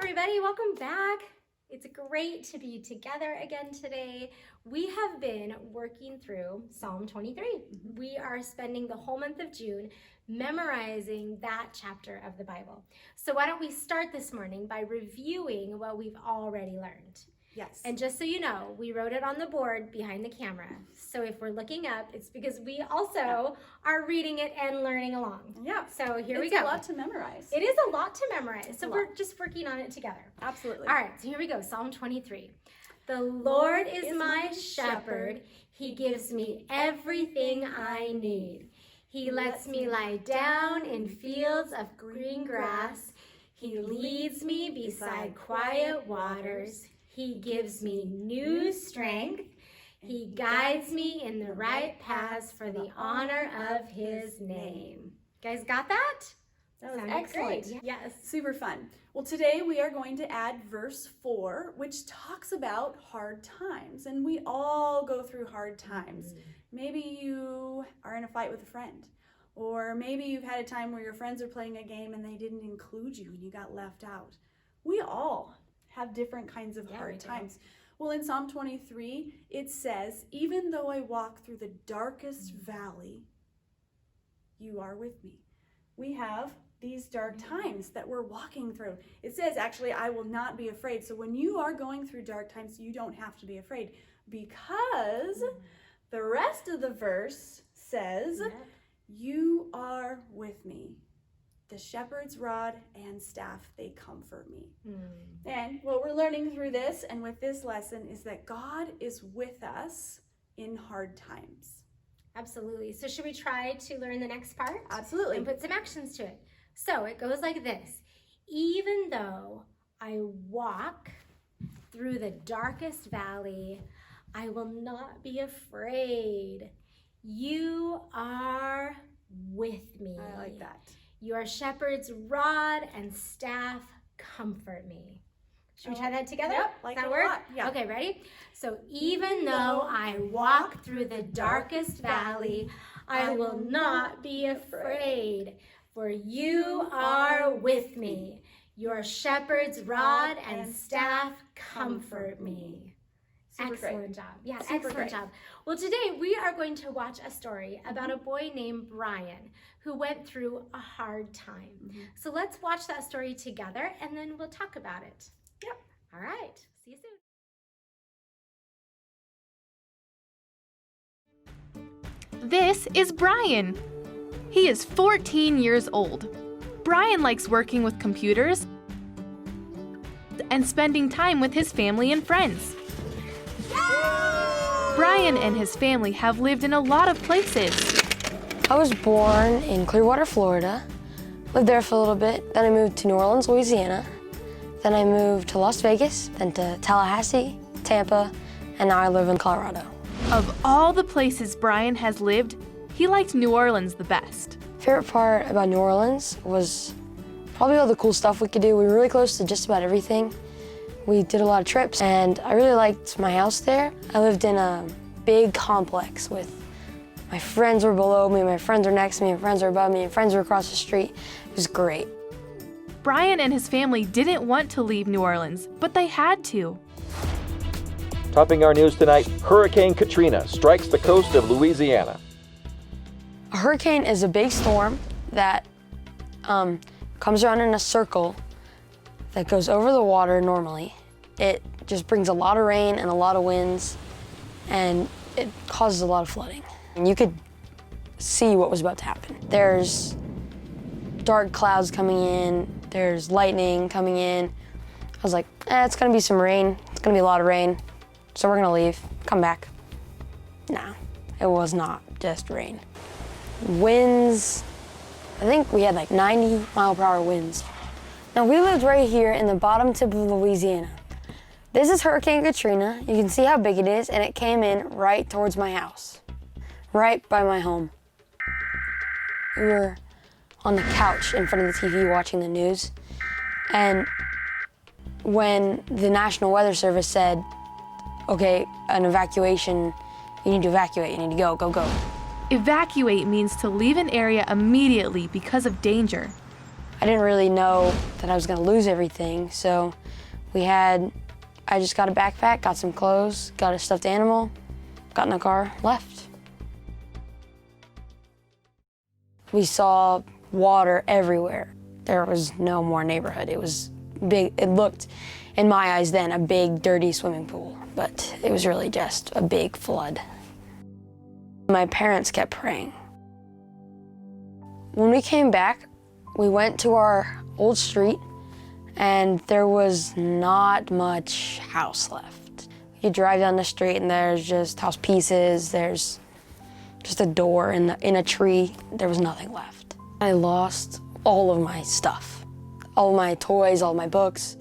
everybody, welcome back. It's great to be together again today. We have been working through Psalm 23. We are spending the whole month of June memorizing that chapter of the Bible. So why don't we start this morning by reviewing what we've already learned. Yes. And just so you know, we wrote it on the board behind the camera. So if we're looking up, it's because we also are reading it and learning along. Yeah. So here we go. It's a lot to memorize. It is a lot to memorize. So we're just working on it together. Absolutely. All right, so here we go. Psalm 23. The Lord is my shepherd. He gives me everything I need. He lets me lie down in fields of green grass. He leads me beside quiet waters. He gives me new strength. He guides me in the right paths for the honor of his name. You guys got that? That was Sounded excellent. great. Yes. Super fun. Well, today we are going to add verse 4, which talks about hard times. And we all go through hard times. Maybe you are in a fight with a friend. Or maybe you've had a time where your friends are playing a game and they didn't include you and you got left out. We all have different kinds of hard times. Well, in Psalm 23, it says, even though I walk through the darkest valley, you are with me. We have these dark times that we're walking through. It says, actually, I will not be afraid. So when you are going through dark times, you don't have to be afraid, because the rest of the verse says, you are with me. The shepherd's rod and staff, they comfort me. And what we're learning through this and with this lesson is that God is with us in hard times. Absolutely. So should we try to learn the next part? Absolutely. And put some actions to it. So it goes like this. Even though I walk through the darkest valley, I will not be afraid. You are with me. I like that. Your shepherd's rod and staff comfort me. Should we try that together? Yep, like Does that it a work? lot. Yeah. Okay, ready? So even though I walk through the darkest valley, I will not be afraid, for you are with me. Your shepherd's rod and staff comfort me. Super Excellent great. job. Yeah, Super excellent great. job. Well, today we are going to watch a story about a boy named Brian who went through a hard time. So let's watch that story together and then we'll talk about it. Yep. All right. See you soon. This is Brian. He is 14 years old. Brian likes working with computers and spending time with his family and friends. Brian and his family have lived in a lot of places. I was born in Clearwater, Florida. Lived there for a little bit. Then I moved to New Orleans, Louisiana. Then I moved to Las Vegas, then to Tallahassee, Tampa, and now I live in Colorado. Of all the places Brian has lived, he liked New Orleans the best. Favorite part about New Orleans was probably all the cool stuff we could do. We were really close to just about everything. We did a lot of trips, and I really liked my house there. I lived in a big complex with my friends were below me, my friends were next to me, my friends were above me, and friends were across the street. It was great. Brian and his family didn't want to leave New Orleans, but they had to. Topping our news tonight, Hurricane Katrina strikes the coast of Louisiana. A hurricane is a big storm that comes around in a circle that goes over the water normally. It just brings a lot of rain and a lot of winds, and it causes a lot of flooding. And you could see what was about to happen. There's dark clouds coming in, there's lightning coming in. I was like, it's gonna be some rain. It's gonna be a lot of rain, so we're gonna leave, come back. No, it was not just rain. Winds, I think we had like 90-mile-per-hour winds. Now we lived right here in the bottom tip of Louisiana. This is Hurricane Katrina. You can see how big it is, and it came in right towards my house, right by my home. We were on the couch in front of the TV watching the news, and when the National Weather Service said, okay, an evacuation, you need to evacuate, you need to go, go, go. Evacuate means to leave an area immediately because of danger. I didn't really know that I was gonna lose everything, so I just got a backpack, got some clothes, got a stuffed animal, got in the car, left. We saw water everywhere. There was no more neighborhood. It was big. It looked, in my eyes then, a big, dirty swimming pool, but it was really just a big flood. My parents kept praying. When we came back, we went to our old street, and there was not much house left. You drive down the street and there's just house pieces, there's just a door in a tree. There was nothing left. I lost all of my stuff, all my toys, all my books.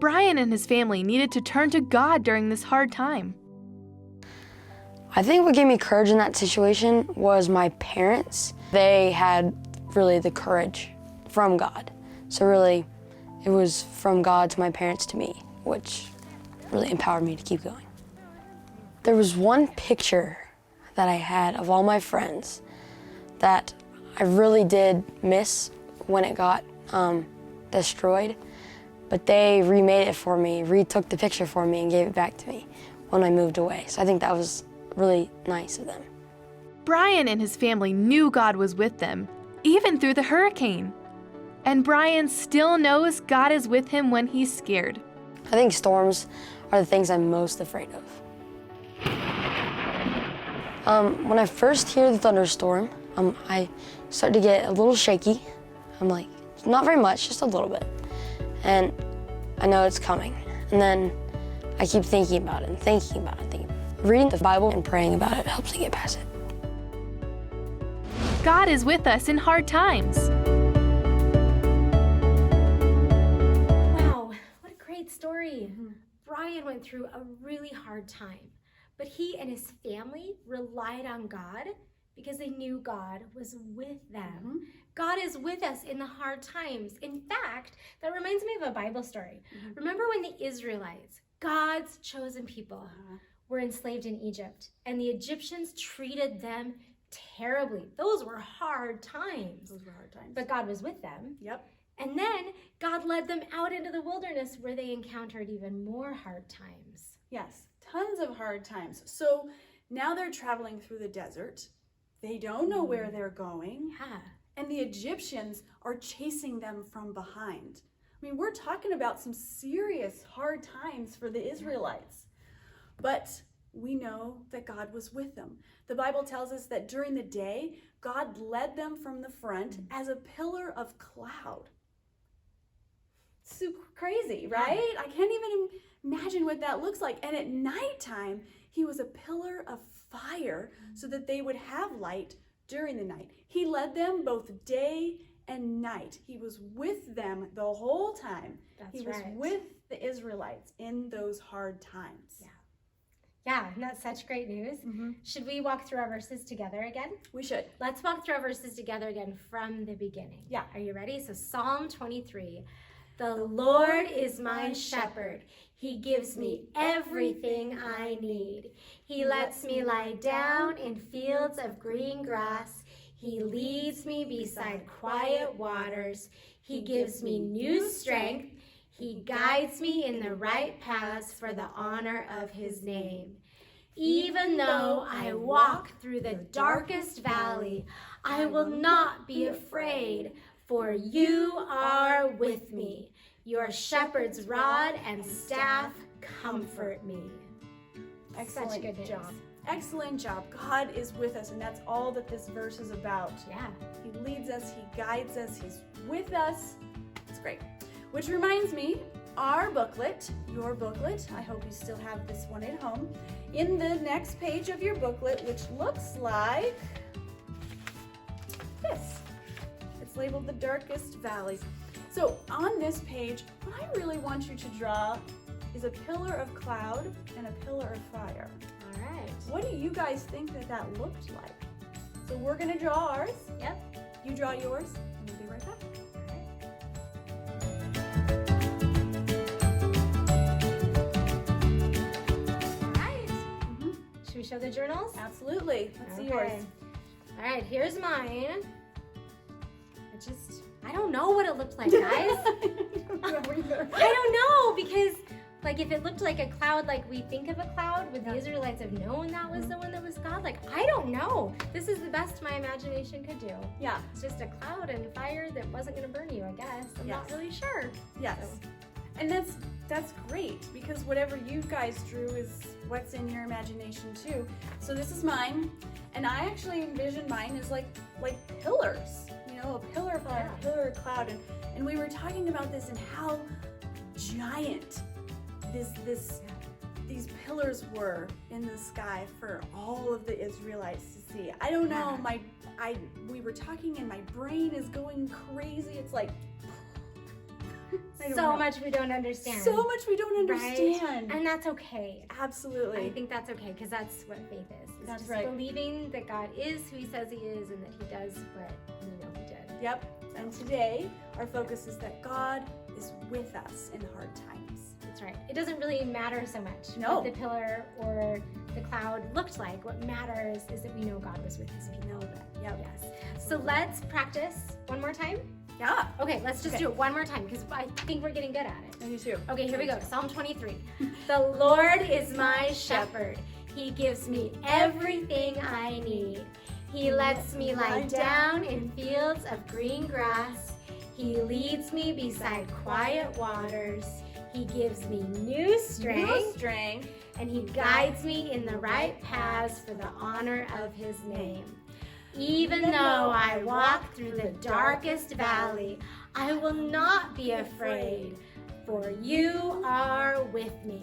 Brian and his family needed to turn to God during this hard time. I think what gave me courage in that situation was my parents. They had really the courage from God. So really, it was from God to my parents to me, which really empowered me to keep going. There was one picture that I had of all my friends that I really did miss when it got destroyed, but they remade it for me, retook the picture for me and gave it back to me when I moved away. So I think that was really nice of them. Brian and his family knew God was with them, even through the hurricane. And Brian still knows God is with him when he's scared. I think storms are the things I'm most afraid of. When I first hear the thunderstorm, I start to get a little shaky. I'm like, not very much, just a little bit. And I know it's coming. And then I keep thinking about it and thinking about it. Reading the Bible and praying about it helps me get past it. God is with us in hard times. Wow, what a great story. Brian went through a really hard time, but he and his family relied on God because they knew God was with them. God is with us in the hard times. In fact, that reminds me of a Bible story. Remember when the Israelites, God's chosen people, were enslaved in Egypt, and the Egyptians treated them terribly. Those were hard times. But God was with them. Yep. And then God led them out into the wilderness where they encountered even more hard times. Yes, tons of hard times. So now they're traveling through the desert. They don't know where they're going. Yeah. And the Egyptians are chasing them from behind. I mean, we're talking about some serious hard times for the Israelites. But we know that God was with them. The Bible tells us that during the day, God led them from the front as a pillar of cloud. Super crazy, right? I can't even imagine what that looks like. And at nighttime, he was a pillar of fire so that they would have light during the night. He led them both day and night. He was with them the whole time. He was with the Israelites in those hard times. Yeah, and that's such great news. Should we walk through our verses together again? We should. Let's walk through our verses together again from the beginning. Yeah. Are you ready? So Psalm 23. The Lord is my shepherd. He gives me everything I need. He lets me lie down in fields of green grass. He leads me beside quiet waters. He gives me new strength. He guides me in the right paths for the honor of his name. Even though I walk through the darkest valley, I will not be afraid, for you are with me. Your shepherd's rod and staff comfort me. Excellent Such good job. news. Excellent job. God is with us, and that's all that this verse is about. Yeah. He leads us, he guides us, he's with us. It's great. Which reminds me, our booklet, your booklet, I hope you still have this one at home, in the next page of your booklet, which looks like this. It's labeled The Darkest Valley. So on this page, what I really want you to draw is a pillar of cloud and a pillar of fire. All right. What do you guys think that looked like? So we're gonna draw ours. Yep. You draw yours, and we'll be right back. All right. Should we show the journals? Absolutely. Let's see yours. All right, here's mine. I don't know what it looked like, guys. I don't know, because like if it looked like a cloud like we think of a cloud, would the Israelites have known that was the one that was God? Like, I don't know. This is the best my imagination could do. Yeah. It's just a cloud and fire that wasn't going to burn you, I guess. I'm not really sure. Yes. So. And that's great, because whatever you guys drew is what's in your imagination too. So this is mine, and I actually envisioned mine as like pillars, you know, a pillar of fire, a pillar of cloud, and we were talking about this and how giant these pillars were in the sky for all of the Israelites to see. I don't know, we were talking and my brain is going crazy. It's like So much we don't understand. So much we don't understand. Right? And that's okay. Absolutely. I think that's okay, because that's what faith is. It's That's just right. believing that God is who he says he is and that he does what we know he did. Yep. And today, our focus is that God is with us in hard times. That's right. It doesn't really matter so much No. what the pillar or the cloud looked like. What matters is that we know God was with his people. Know that. Yep. Yes. So let's practice one more time. Yeah. Okay, let's just do it one more time, because I think we're getting good at it. I do too. Okay, here we go. Psalm 23. The Lord is my shepherd. He gives me everything I need. He lets me lie down in fields of green grass. He leads me beside quiet waters. He gives me new strength. And he guides me in the right paths for the honor of his name. Even though I walk through the darkest valley, I will not be afraid, for you are with me.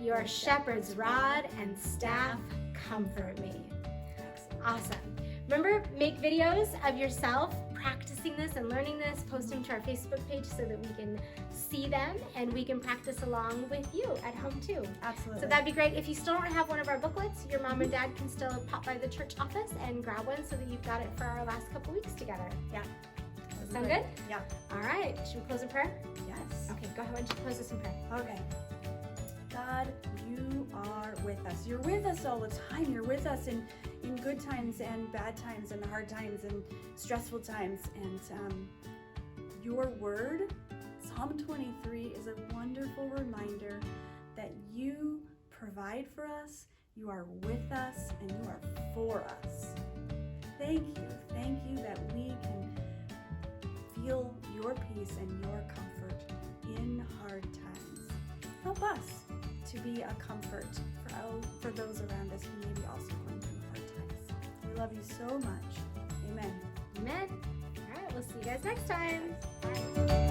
Your shepherd's rod and staff comfort me. Awesome. Remember, make videos of yourself practicing this and learning this. Post them to our Facebook page so that we can see them and we can practice along with you at home too. Absolutely. So that'd be great. If you still don't have one of our booklets, your mom and dad can still pop by the church office and grab one so that you've got it for our last couple weeks together. Yeah. Sound good? Yeah. All right. Should we close in prayer? Yes. Okay, go ahead and close us in prayer. Okay. God, you are with us. You're with us all the time. You're with us in good times and bad times and hard times and stressful times. And your word, Psalm 23, is a wonderful reminder that you provide for us, you are with us, and you are for us. Thank you. Thank you that we can feel your peace and your comfort in hard times. Help us to be a comfort for those around us who may be also going through hard times. We love you so much. Amen. Amen. All right, we'll see you guys next time. Bye.